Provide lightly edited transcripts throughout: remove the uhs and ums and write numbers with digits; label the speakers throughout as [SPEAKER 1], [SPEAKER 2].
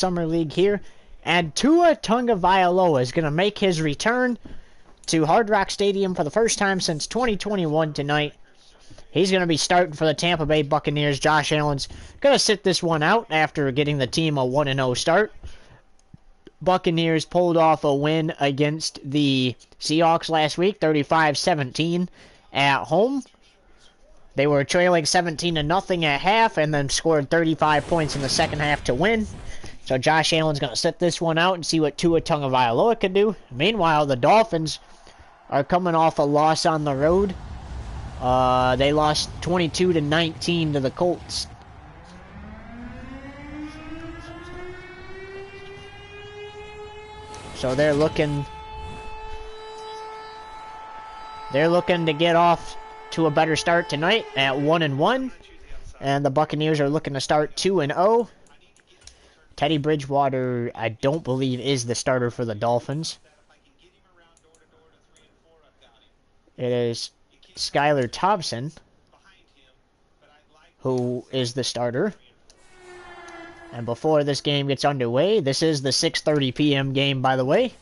[SPEAKER 1] Summer League here, and Tua Tagovailoa is going to make his return to Hard Rock Stadium for the first time since 2021 tonight. He's going to be starting for the Tampa Bay Buccaneers. Josh Allen's going to sit this one out after getting the team a 1-0 start. Buccaneers pulled off a win against the Seahawks last week, 35-17 at home. They were trailing 17-0 at half and then scored 35 points in the second half to win. So Josh Allen's going to sit this one out and see what Tua Tagovailoa can do. Meanwhile, the Dolphins are coming off a loss on the road. They lost 22-19 to the Colts. So they're looking to get off to a better start tonight at 1-1, and the Buccaneers are looking to start 2-0. Teddy Bridgewater, I don't believe, is the starter for the Dolphins. It is Skylar Thompson who is the starter. And before this game gets underway, this is the 6:30 p.m. game, by the way.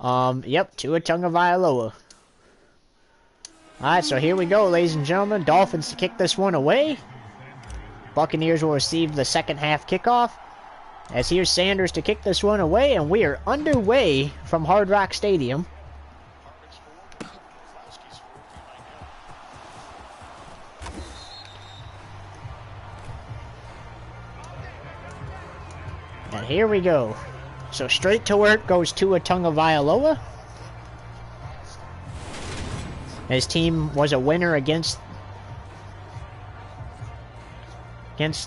[SPEAKER 1] Yep, Tua Tagovailoa. Alright, so here we go, ladies and gentlemen. Dolphins to kick this one away. Buccaneers will receive the second half kickoff. As here's Sanders to kick this one away, and we are underway from Hard Rock Stadium. And here we go. So straight to work goes Tua Tagovailoa. His team was a winner against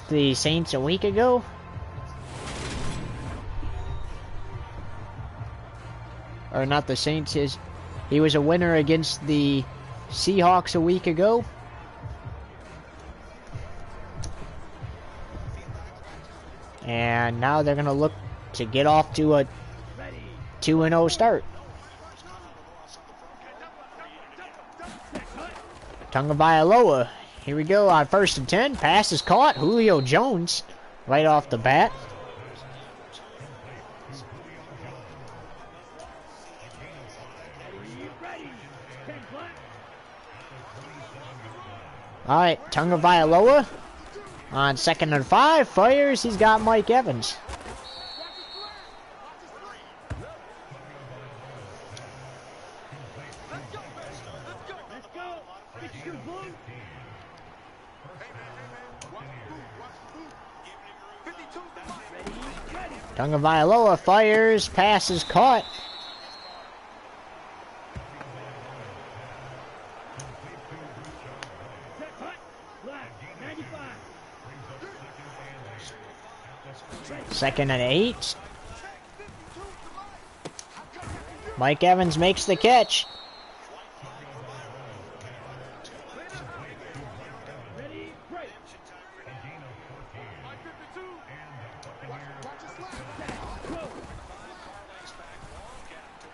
[SPEAKER 1] the Saints a week ago. Or not the Saints, he was a winner against the Seahawks a week ago. And now they're going to look to get off to a 2-0 start. Tagovailoa. Here we go on 1st and 10. Pass is caught. Julio Jones right off the bat. Alright, Tagovailoa on 2nd and 5. Fires. He's got Mike Evans. Tagovailoa fires, pass is caught. Second and 8. Mike Evans makes the catch.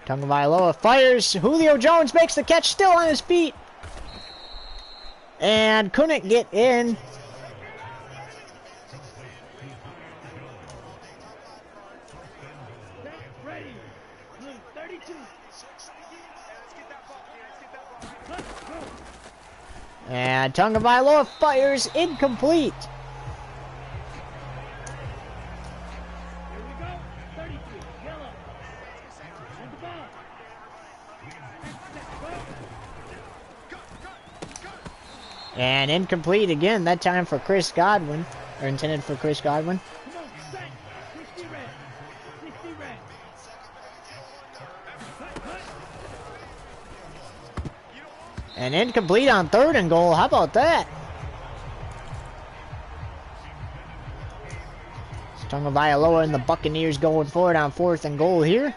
[SPEAKER 1] Tagovailoa fires. Julio Jones makes the catch, still on his feet. And couldn't get in. And Tagovailoa fires, incomplete. And incomplete again, that time for Chris Godwin, or intended for Chris Godwin. And incomplete on 3rd and goal, how about that? Tagovailoa and the Buccaneers going for it on 4th and goal here.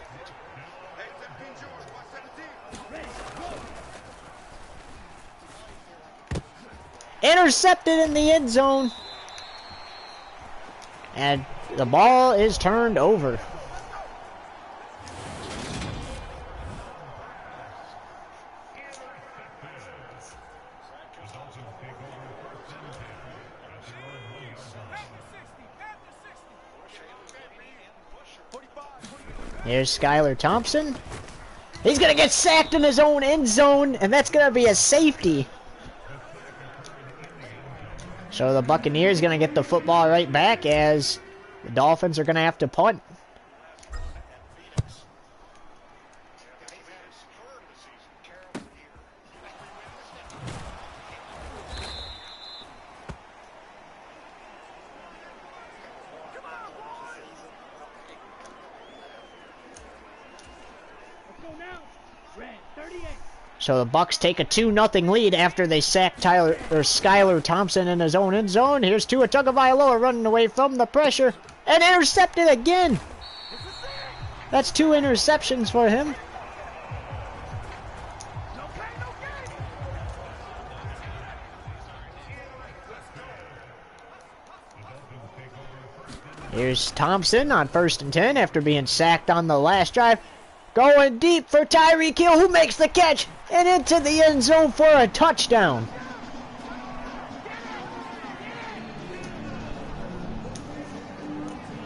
[SPEAKER 1] Intercepted in the end zone. And the ball is turned over. Here's Skylar Thompson. He's going to get sacked in his own end zone, and that's going to be a safety. So the Buccaneers going to get the football right back as the Dolphins are going to have to punt. So the Bucs take a 2-0 lead after they sack Skylar Thompson in his own end zone. Here's Tua Tagovailoa running away from the pressure and intercepted again. That's 2 interceptions for him. Here's Thompson on 1st and 10 after being sacked on the last drive. Going deep for Tyreek Hill, who makes the catch and into the end zone for a touchdown.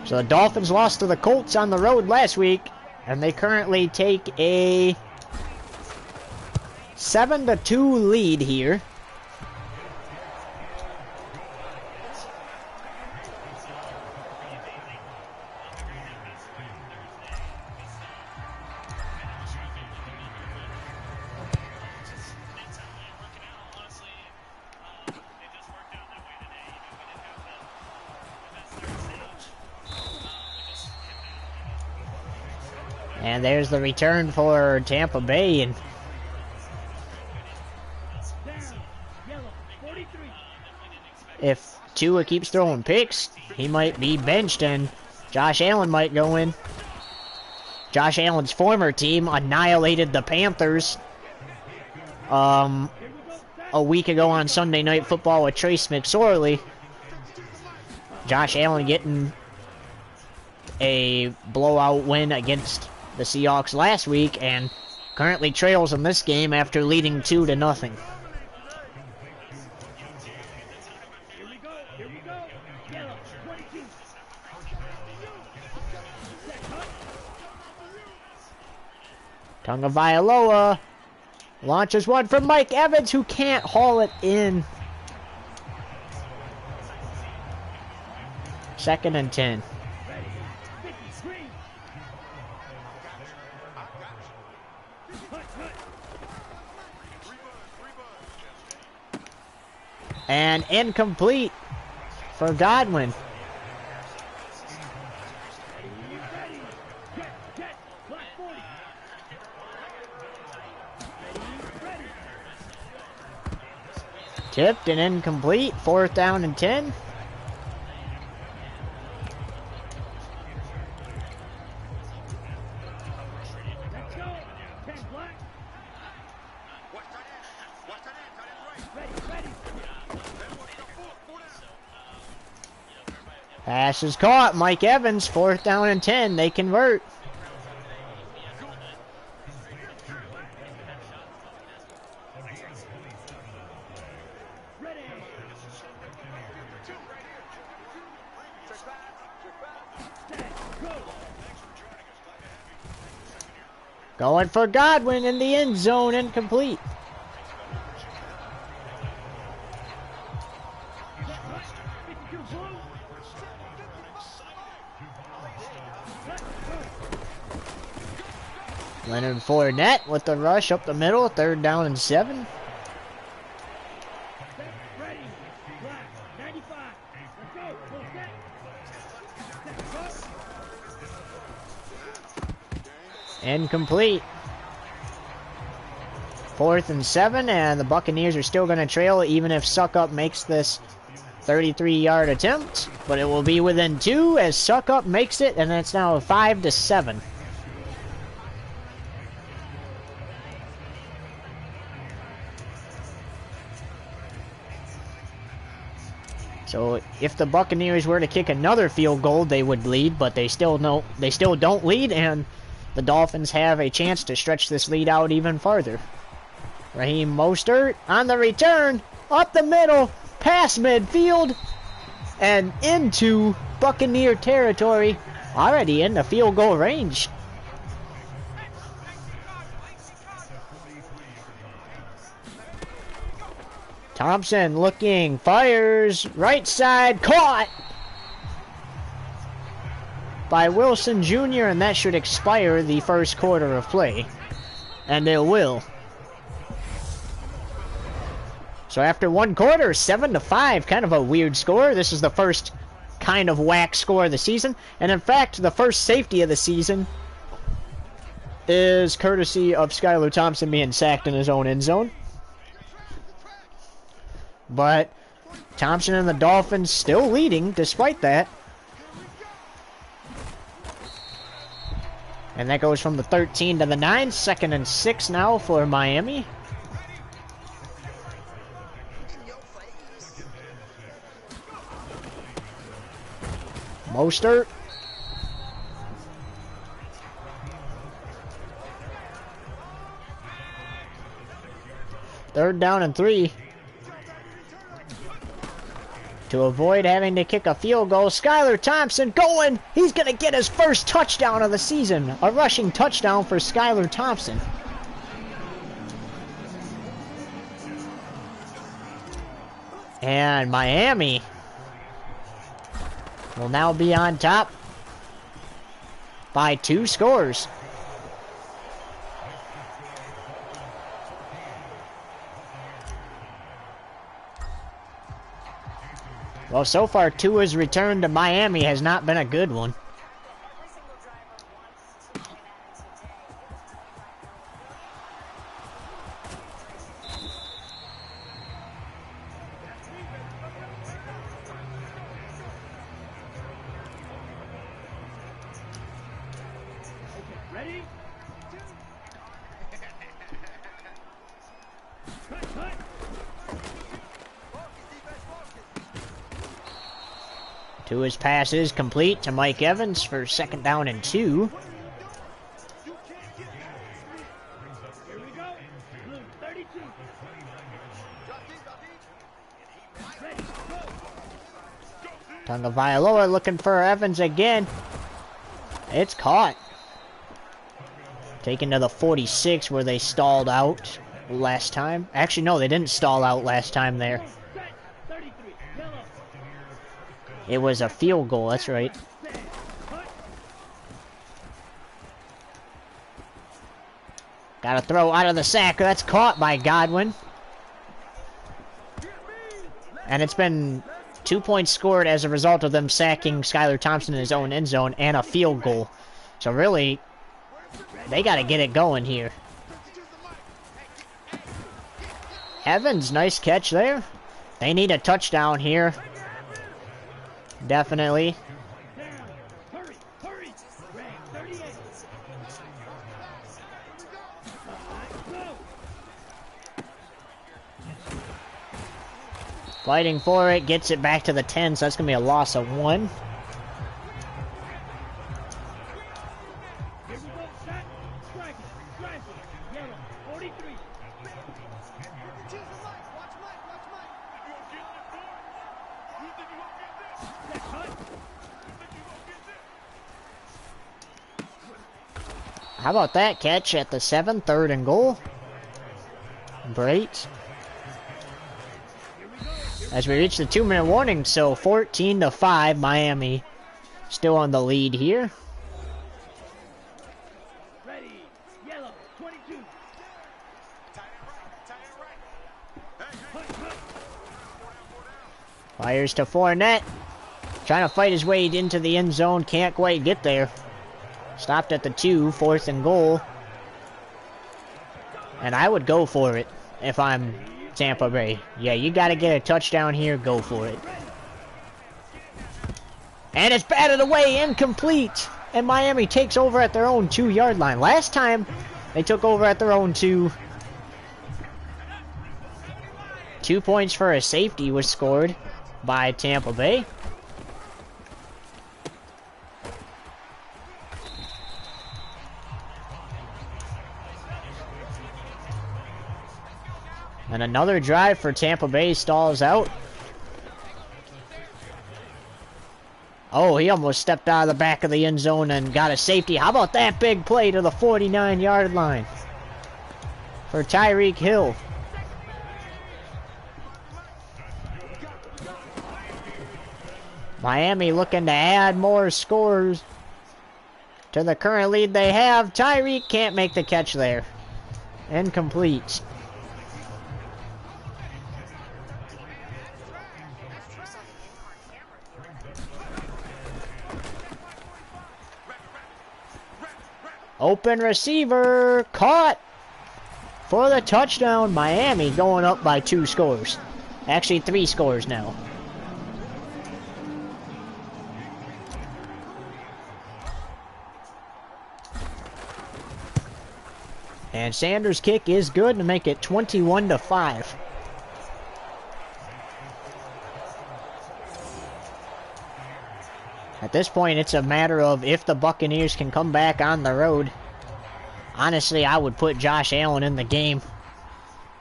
[SPEAKER 1] So the Dolphins lost to the Colts on the road last week, and they currently take a 7-2 lead here. And there's the return for Tampa Bay, and if Tua keeps throwing picks, he might be benched and Josh Allen might go in. Josh Allen's former team annihilated the Panthers a week ago on Sunday Night Football with Trace McSorley. Josh Allen getting a blowout win against the Seahawks last week and currently trails in this game after leading 2-0. Tagovailoa launches one from Mike Evans, who can't haul it in. 2nd and 10. And incomplete for Godwin. Tipped and incomplete. 4th down and 10. Pass is caught. Mike Evans, 4th down and 10. They convert. Going for Godwin in the end zone, incomplete. Leonard Fournette with the rush up the middle, 3rd down and 7. Incomplete. 4th and 7, and the Buccaneers are still going to trail even if Suckup makes this 33-yard attempt, but it will be within 2 as Suckup makes it, and it's now 5-7. So if the Buccaneers were to kick another field goal, they would lead, but they still don't lead, and the Dolphins have a chance to stretch this lead out even farther. Raheem Mostert on the return, up the middle, past midfield, and into Buccaneer territory, already in the field goal range. Thompson looking, fires, right side, caught by Wilson Jr., and that should expire the first quarter of play. And it will. So after one quarter, 7-5, kind of a weird score. This is the first kind of whack score of the season. And in fact, the first safety of the season is courtesy of Skylar Thompson being sacked in his own end zone. But Thompson and the Dolphins still leading despite that. And that goes from the 13 to the 9. 2nd and 6 now for Miami. Mostert. Third down and 3. To avoid having to kick a field goal, Skylar Thompson going! He's going to get his first touchdown of the season. A rushing touchdown for Skylar Thompson. And Miami will now be on top by 2 scores. Well, so far, Tua's return to Miami has not been a good one.
[SPEAKER 2] Ready?
[SPEAKER 1] Tua's pass is complete to Mike Evans for 2nd down and 2.
[SPEAKER 2] Here we go. Blue 32. Ready, go.
[SPEAKER 1] Tagovailoa looking for Evans again. It's caught. Taken to the 46 where they stalled out last time. Actually, no, they didn't stall out last time there.
[SPEAKER 2] 33. Yellow.
[SPEAKER 1] It was a field goal, that's right. Got to throw out of the sack. That's caught by Godwin. And it's been 2 points scored as a result of them sacking Skylar Thompson in his own end zone and a field goal. So really, they got to get it going here. Evans, nice catch there. They need a touchdown here. Definitely.
[SPEAKER 2] Hurry, hurry. Ray, 38. Go.
[SPEAKER 1] Fighting for it, gets it back to the 10, so that's going to be a loss of 1.
[SPEAKER 2] Here we go. Set. Strike it. Drive it. Yellow. 43. Set, cut.
[SPEAKER 1] How about that catch at the 7, 3rd and goal? Great. As we reach the 2-minute warning, so 14-5, Miami still on the lead here.
[SPEAKER 2] Ready. Yellow. 22.
[SPEAKER 1] Fires to Fournette. Trying to fight his way into the end zone. Can't quite get there. Stopped at the 2, 4th and goal. And I would go for it if I'm Tampa Bay. Yeah, you got to get a touchdown here. Go for it. And it's batted away. Incomplete. And Miami takes over at their own 2-yard line. Last time, they took over at their own 2. 2 points for a safety was scored by Tampa Bay. And another drive for Tampa Bay stalls out. Oh, he almost stepped out of the back of the end zone and got a safety. How about that big play to the 49-yard line for Tyreek Hill? Miami looking to add more scores to the current lead they have. Tyreek can't make the catch there. Incomplete. Open receiver, caught for the touchdown. Miami going up by 2 scores. Actually, 3 scores now. And Sanders' kick is good to make it 21-5. At this point, it's a matter of if the Buccaneers can come back on the road. Honestly, I would put Josh Allen in the game.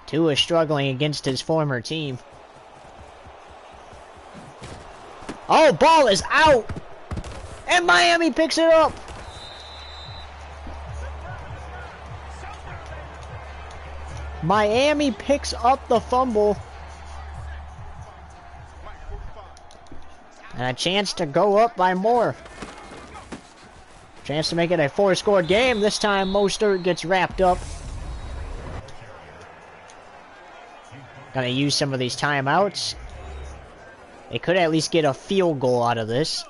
[SPEAKER 1] Tua is struggling against his former team. Oh, ball is out! And Miami picks it up! Miami picks up the fumble. And a chance to go up by more. Chance to make it a 4-score game. This time Mostert gets wrapped up. Gonna use some of these timeouts. They could at least get a field goal out of this.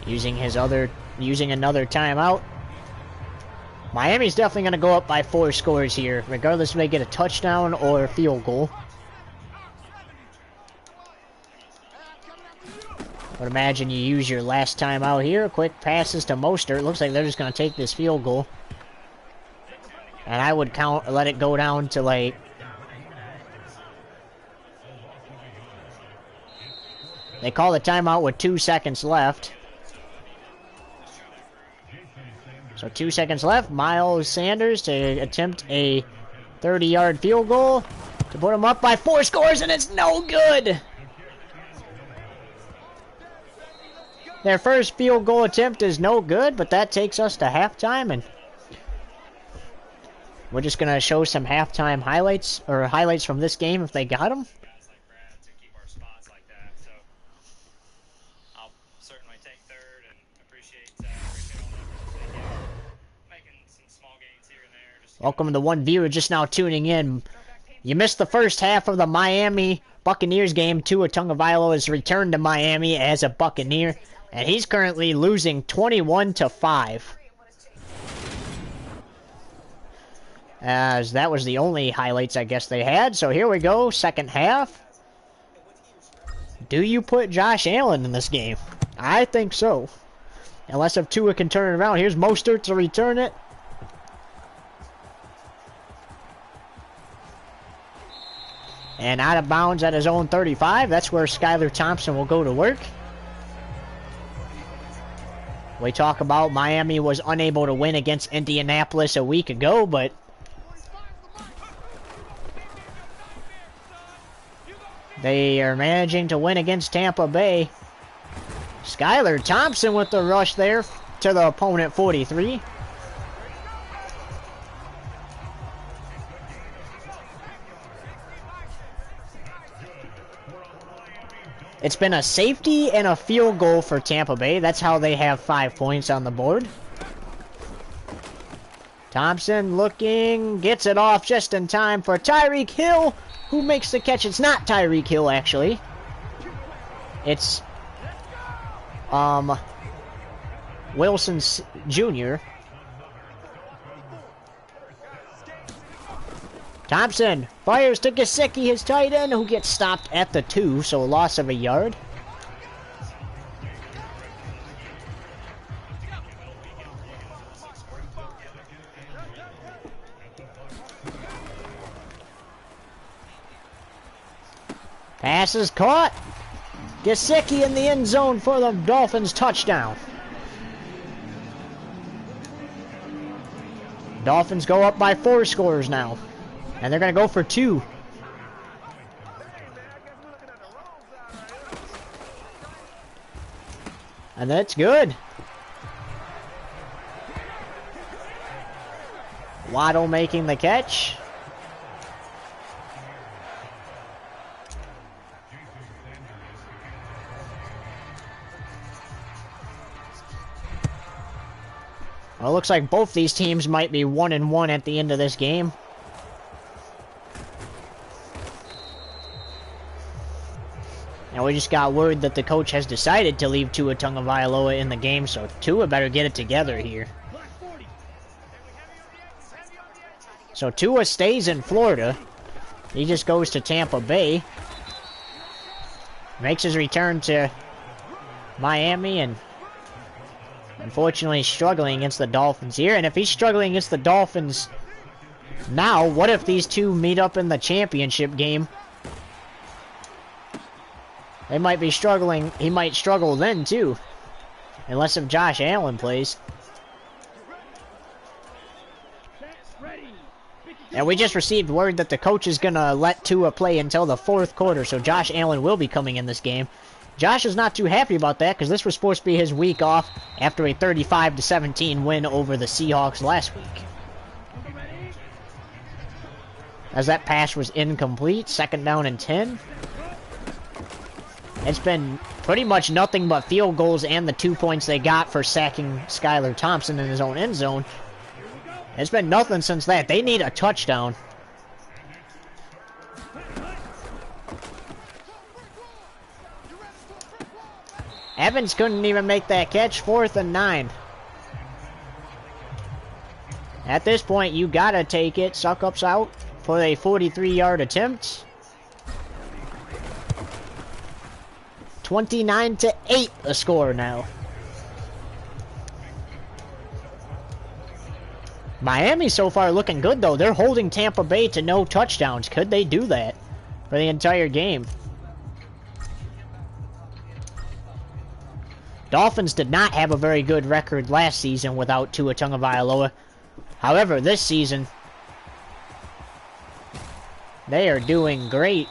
[SPEAKER 1] Using another timeout. Miami's definitely going to go up by 4 scores here, regardless if they get a touchdown or a field goal. I would imagine you use your last timeout here. Quick passes to Mostert. Looks like they're just going to take this field goal. And I would let it go down to like... They call the timeout with 2 seconds left. So 2 seconds left. Miles Sanders to attempt a 30-yard field goal to put them up by 4 scores, and it's no good. Their first field goal attempt is no good, but that takes us to halftime, and we're just going to show some halftime highlights, or highlights from this game if they got them. Welcome to the one viewer just now tuning in. You missed the first half of the Miami Buccaneers game. Tua Tagovailoa has returned to Miami as a Buccaneer, and he's currently losing 21-5. As that was the only highlights I guess they had. So here we go, second half. Do you put Josh Allen in this game? I think so. Unless if Tua can turn it around. Here's Mostert to return it. And out of bounds at his own 35. That's where Skylar Thompson will go to work. We talk about Miami was unable to win against Indianapolis a week ago, but they are managing to win against Tampa Bay. Skylar Thompson with the rush there to the opponent 43. It's been a safety and a field goal for Tampa Bay. That's how they have 5 points on the board. Thompson looking, gets it off just in time for Tyreek Hill, who makes the catch. It's not Tyreek Hill, actually. It's Wilson Jr. Thompson fires to Gesicki, his tight end, who gets stopped at the 2, so a loss of a yard. Pass is caught. Gesicki in the end zone for the Dolphins touchdown. Dolphins go up by 4 scores now. And they're going to go for 2. And that's good. Waddle making the catch. Well, it looks like both these teams might be 1-1 at the end of this game. And we just got word that the coach has decided to leave Tua Tagovailoa in the game, so Tua better get it together here. So Tua stays in Florida. He just goes to Tampa Bay. Makes his return to Miami, and unfortunately he's struggling against the Dolphins here. And if he's struggling against the Dolphins now, what if these two meet up in the championship game? They might be struggling. He might struggle then too. Unless if Josh Allen plays. And we just received word that the coach is going to let Tua play until the fourth quarter. So Josh Allen will be coming in this game. Josh is not too happy about that because this was supposed to be his week off after a 35-17 win over the Seahawks last week. As that pass was incomplete, 2nd down and 10. It's been pretty much nothing but field goals and the 2 points they got for sacking Skylar Thompson in his own end zone. It's been nothing since that. They need a touchdown. Evans couldn't even make that catch. 4th and 9. At this point, you gotta take it. Suckup's out for a 43-yard attempt. 29-8 the score now. Miami so far looking good though. They're holding Tampa Bay to no touchdowns. Could they do that for the entire game? Dolphins did not have a very good record last season without Tua Tagovailoa. However, this season they are doing great.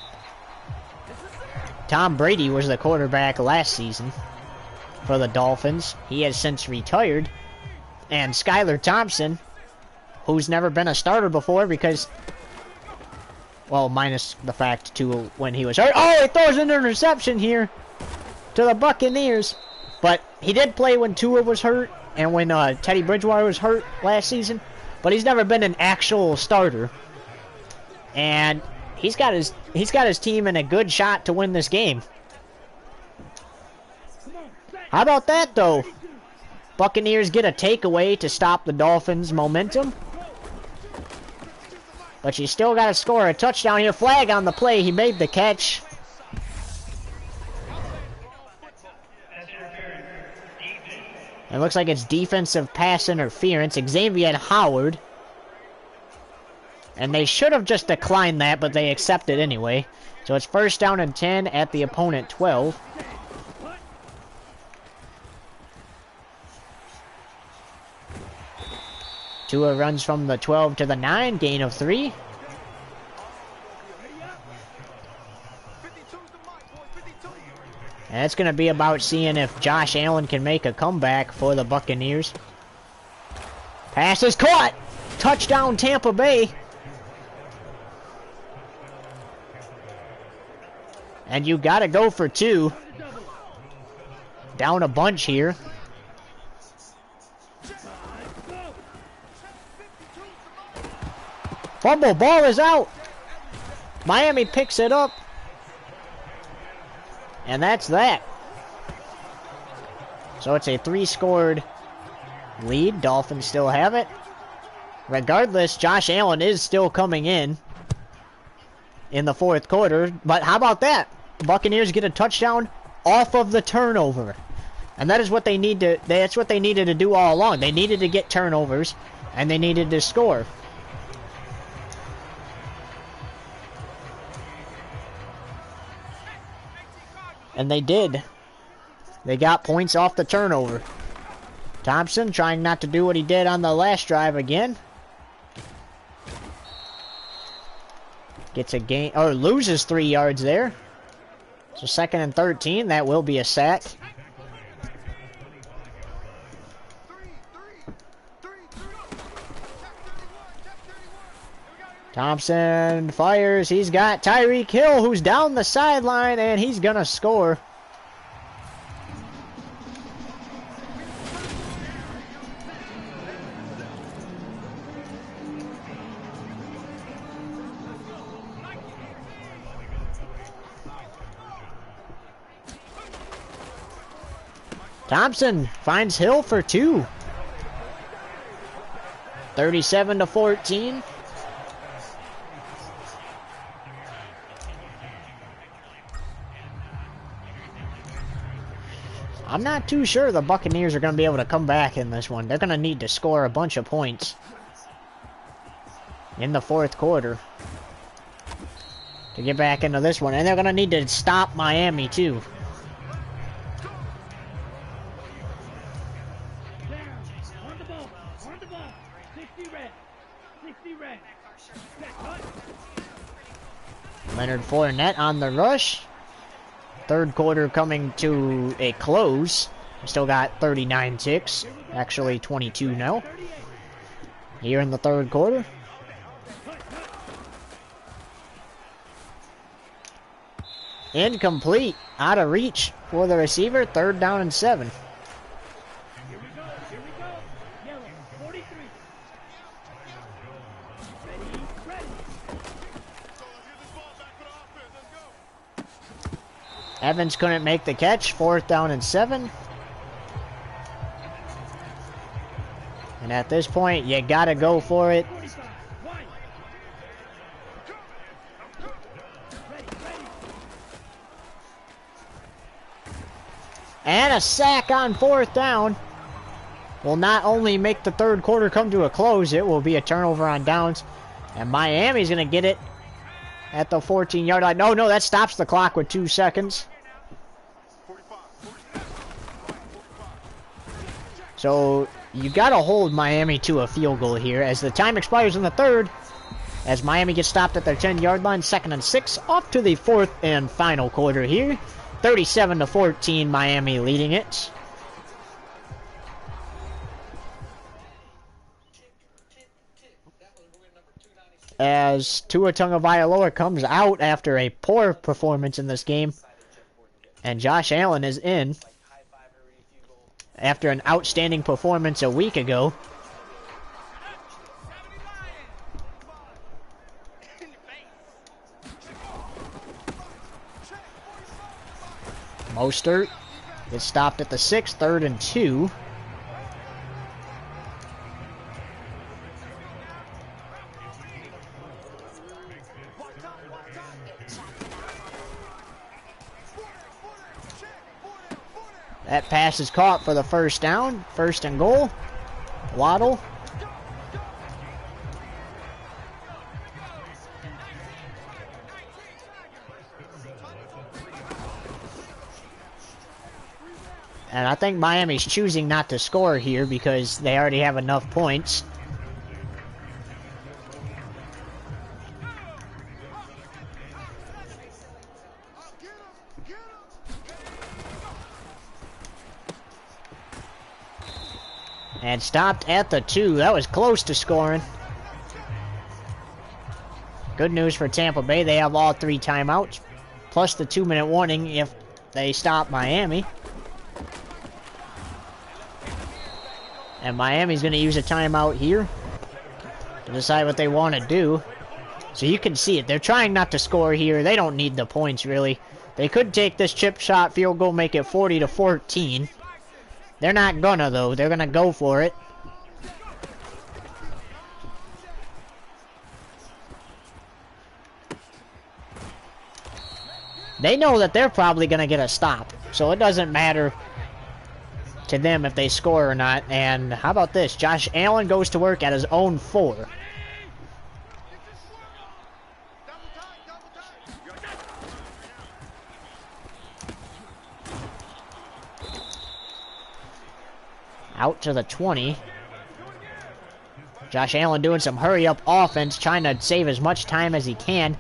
[SPEAKER 1] Tom Brady was the quarterback last season for the Dolphins. He has since retired. And Skylar Thompson, who's never been a starter before because, well, minus the fact to when he was hurt. Oh, he throws an interception here to the Buccaneers. But he did play when Tua was hurt and when Teddy Bridgewater was hurt last season. But he's never been an actual starter. And he's got his team in a good shot to win this game. How about that though? Buccaneers get a takeaway to stop the Dolphins' momentum. But you still got to score a touchdown here. Flag on the play. He made the catch. It looks like it's defensive pass interference. Xavier Howard. And they should have just declined that, but they accept it anyway. So it's 1st down and 10 at the opponent 12. Tua runs from the 12 to the 9, gain of 3. And it's going to be about seeing if Josh Allen can make a comeback for the Buccaneers. Pass is caught! Touchdown Tampa Bay! And you got to go for 2. Down a bunch here. Fumble, ball is out. Miami picks it up. And that's that. So it's a 3-scored lead. Dolphins still have it. Regardless, Josh Allen is still coming in the 4th quarter. But how about that? The Buccaneers get a touchdown off of the turnover. And that is what they need to, that's what they needed to do all along. They needed to get turnovers and they needed to score. And they did. They got points off the turnover. Thompson trying not to do what he did on the last drive again. Gets a gain, or loses 3 yards there. So 2nd and 13, that will be a sack. Thompson fires. He's got Tyreek Hill, who's down the sideline, and he's going to score. Thompson finds Hill for 2. 37-14. I'm not too sure the Buccaneers are going to be able to come back in this one. They're going to need to score a bunch of points in the fourth quarter to get back into this one. And they're going to need to stop Miami, too.
[SPEAKER 2] On the ball. 60 red. 60 red.
[SPEAKER 1] Leonard Fournette on the rush. Third quarter coming to a close. Still got 39 ticks. Actually 22 now. Here in the third quarter. Incomplete. Out of reach for the receiver. 3rd down and 7.
[SPEAKER 2] Here we go. Yellow. 43. Ready.
[SPEAKER 1] Evans couldn't make the catch. 4th down and 7. And at this point, you gotta go for it.
[SPEAKER 2] 45. Wide. Ready.
[SPEAKER 1] And a sack on 4th down will not only make the third quarter come to a close, it will be a turnover on downs. And Miami's going to get it at the 14-yard line. No, that stops the clock with 2 seconds. So you got to hold Miami to a field goal here as the time expires in the third. As Miami gets stopped at their 10-yard line, 2nd and 6. Off to the fourth and final quarter here. 37-14, Miami leading it. As Tua Tagovailoa comes out after a poor performance in this game, and Josh Allen is in after an outstanding performance a week ago. Mostert gets stopped at the 6, 3rd and 2. That pass is caught for the 1st down. 1st and goal. Waddle. And I think Miami's choosing not to score here because they already have enough points. And stopped at the 2. That was close to scoring. Good news for Tampa Bay. They have all 3 timeouts, plus the 2-minute warning if they stop Miami. And Miami's going to use a timeout here to decide what they want to do. So you can see it. They're trying not to score here. They don't need the points, really. They could take this chip shot field goal, make it 40-14. They're not gonna, though. They're gonna go for it. They know that they're probably gonna get a stop, so it doesn't matter to them if they score or not. And how about this? Josh Allen goes to work at his own 4. Out to the 20. Josh Allen doing some hurry-up offense, trying to save as much time as he can.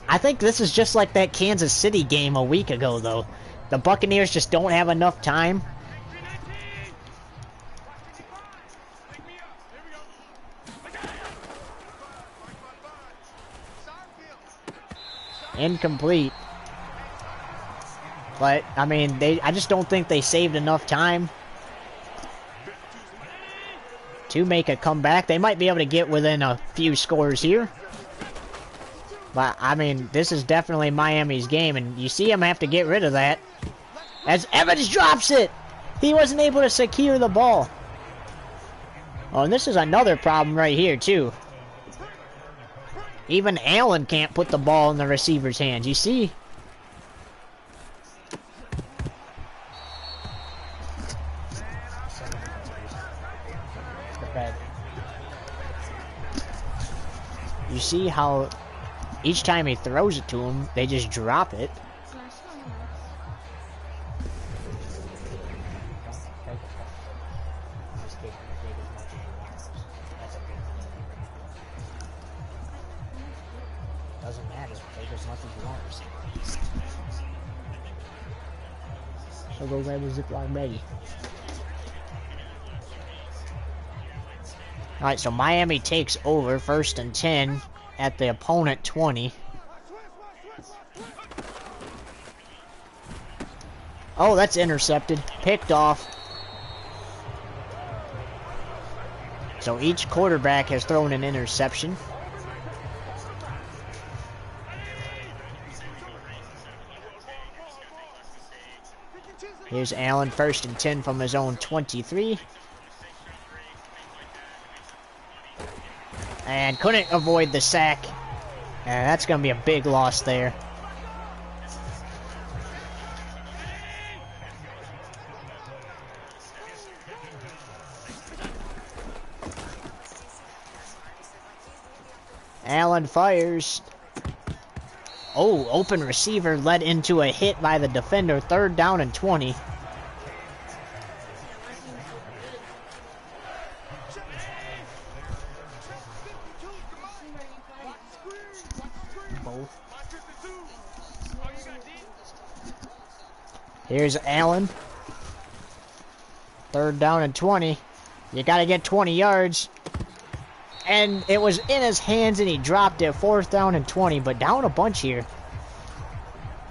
[SPEAKER 1] I think this is just like that Kansas City game a week ago, though. The Buccaneers just don't have enough time. Incomplete. But, I mean, I just don't think they saved enough time to make a comeback. They might be able to get within a few scores here. But, I mean, this is definitely Miami's game, and you see him have to get rid of that. As Evans drops it! He wasn't able to secure the ball. Oh, and this is another problem right here, too. Even Allen can't put the ball in the receiver's hands. You see? You see how each time he throws it to him, they just drop it. Doesn't matter. Take as much as you want. So go grab a Ziploc baggie. Alright, so Miami takes over 1st and 10 at the opponent 20. Oh, that's intercepted. Picked off. So each quarterback has thrown an interception. Here's Allen, 1st and 10 from his own 23. And couldn't avoid the sack. And that's going to be a big loss there. Allen fires. Oh, open receiver led into a hit by the defender. 3rd down and 20. Here's Allen. 3rd down and 20. You got to get 20 yards. And it was in his hands and he dropped it. 4th down and 20, but down a bunch here.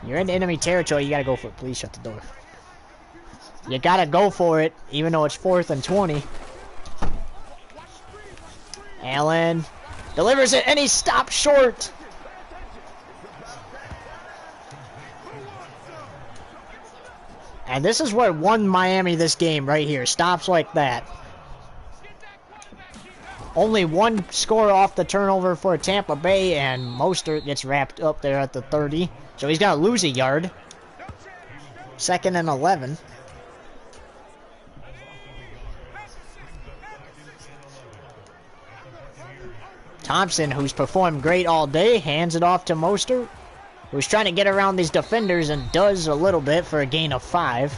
[SPEAKER 1] You're in enemy territory. You got to go for it. Please shut the door. You got to go for it, even though it's 4th and 20. Allen delivers it and he stopped short. And this is what won Miami this game right here. Stops like that. Only one score off the turnover for Tampa Bay, and Mostert gets wrapped up there at the 30. So he's going to lose a yard. 2nd and 11. Thompson, who's performed great all day, hands it off to Mostert, who's trying to get around these defenders and does a little bit for a gain of 5.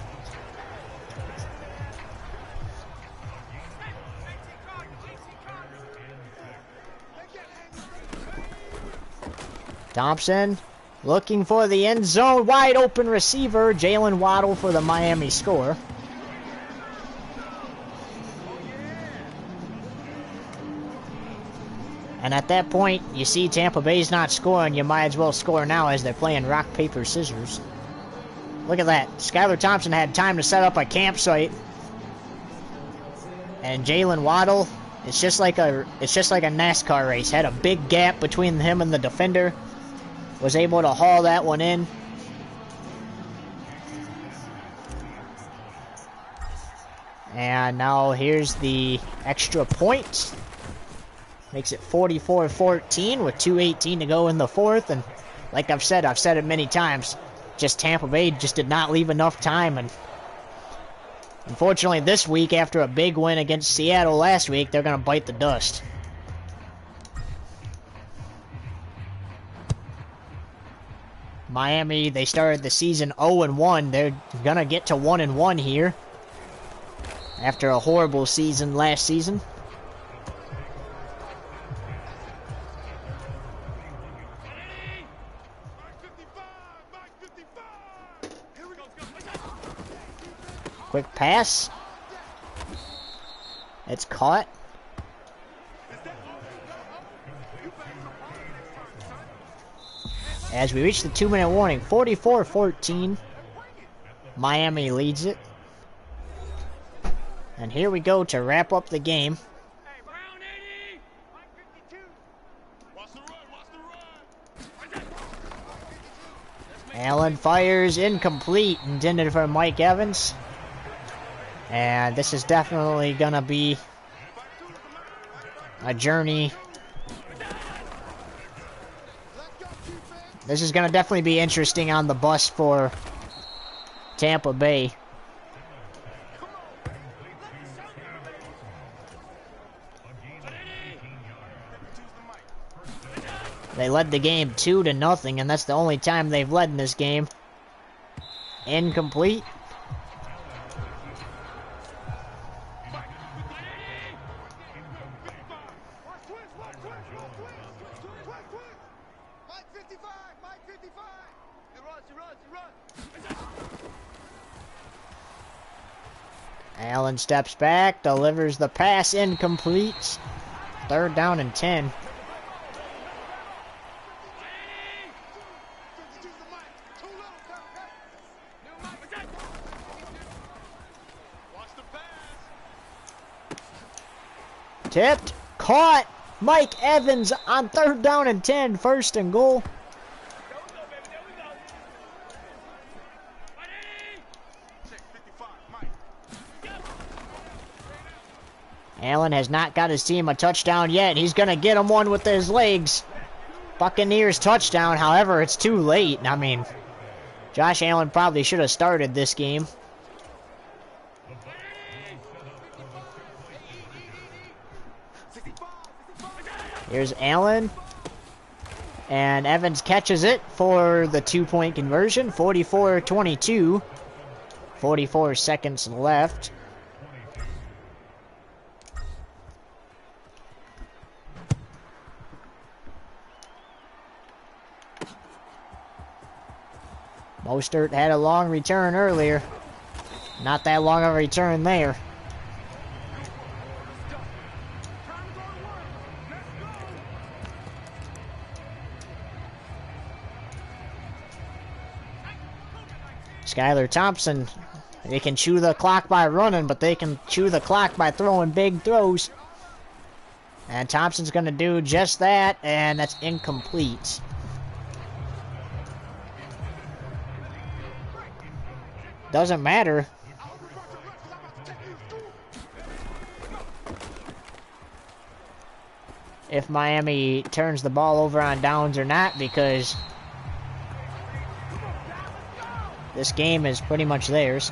[SPEAKER 1] Thompson looking for the end zone. Wide open receiver. Jalen Waddle for the Miami score. And at that point, you see Tampa Bay's not scoring. You might as well score now as they're playing rock, paper, scissors. Look at that. Skylar Thompson had time to set up a campsite. And Jalen Waddle, it's just like a NASCAR race. Had a big gap between him and the defender. Was able to haul that one in. And now here's the extra point. Makes it 44-14 with 2:18 to go in the 4th. And like I've said it many times, just Tampa Bay just did not leave enough time. And unfortunately this week, after a big win against Seattle last week, they're going to bite the dust. Miami, they started the season 0-1. They're going to get to 1-1 here after a horrible season last season. Quick pass. It's caught. As we reach the 2-minute warning, 44-14. Miami leads it. And here we go to wrap up the game. Allen fires incomplete, intended for Mike Evans. And this is definitely going to be a journey. This is going to definitely be interesting on the bus for Tampa Bay. They led the game 2-0, and that's the only time they've led in this game. Incomplete. Allen steps back, delivers the pass, incomplete. 3rd down and 10. Tipped, caught. Mike Evans on 3rd down and 10, 1st and goal. Allen has not got his team a touchdown yet. He's going to get him one with his legs. Buccaneers touchdown. However, it's too late. I mean, Josh Allen probably should have started this game. Here's Allen. And Evans catches it for the 2-point conversion. 44-22. 44 seconds left. Mostert had a long return earlier. Not that long of a return there. Skylar Thompson, they can chew the clock by running, but they can chew the clock by throwing big throws. And Thompson's going to do just that, and that's incomplete. Doesn't matter. If Miami turns the ball over on downs or not, because this game is pretty much theirs.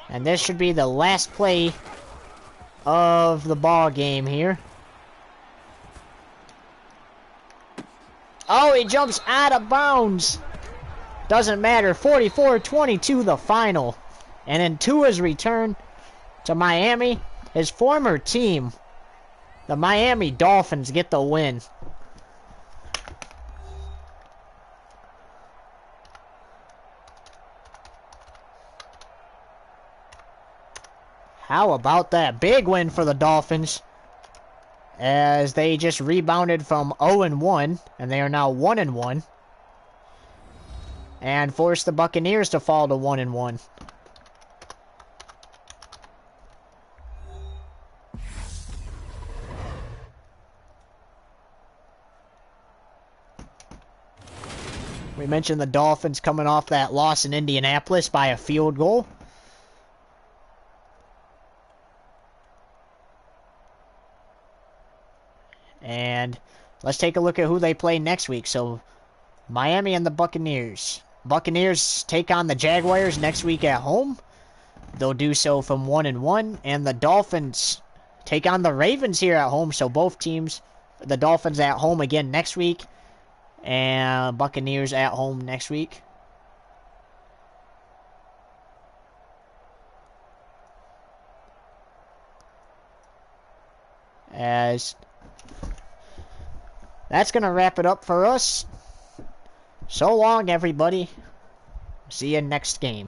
[SPEAKER 1] And this should be the last play of the ball game here. Oh, he jumps out of bounds. Doesn't matter. 44-22 the final. And in Tua's return to Miami, his former team, the Miami Dolphins, get the win. How about that? Big win for the Dolphins, as they just rebounded from 0-1, and they are now 1-1, and forced the Buccaneers to fall to 1-1. We mentioned the Dolphins coming off that loss in Indianapolis by a field goal. And let's take a look at who they play next week. So, Miami and the Buccaneers. Buccaneers take on the Jaguars next week at home. They'll do so from 1-1. And the Dolphins take on the Ravens here at home. So both teams, the Dolphins at home again next week, and Buccaneers at home next week. As that's going to wrap it up for us. So long, everybody. See you next game.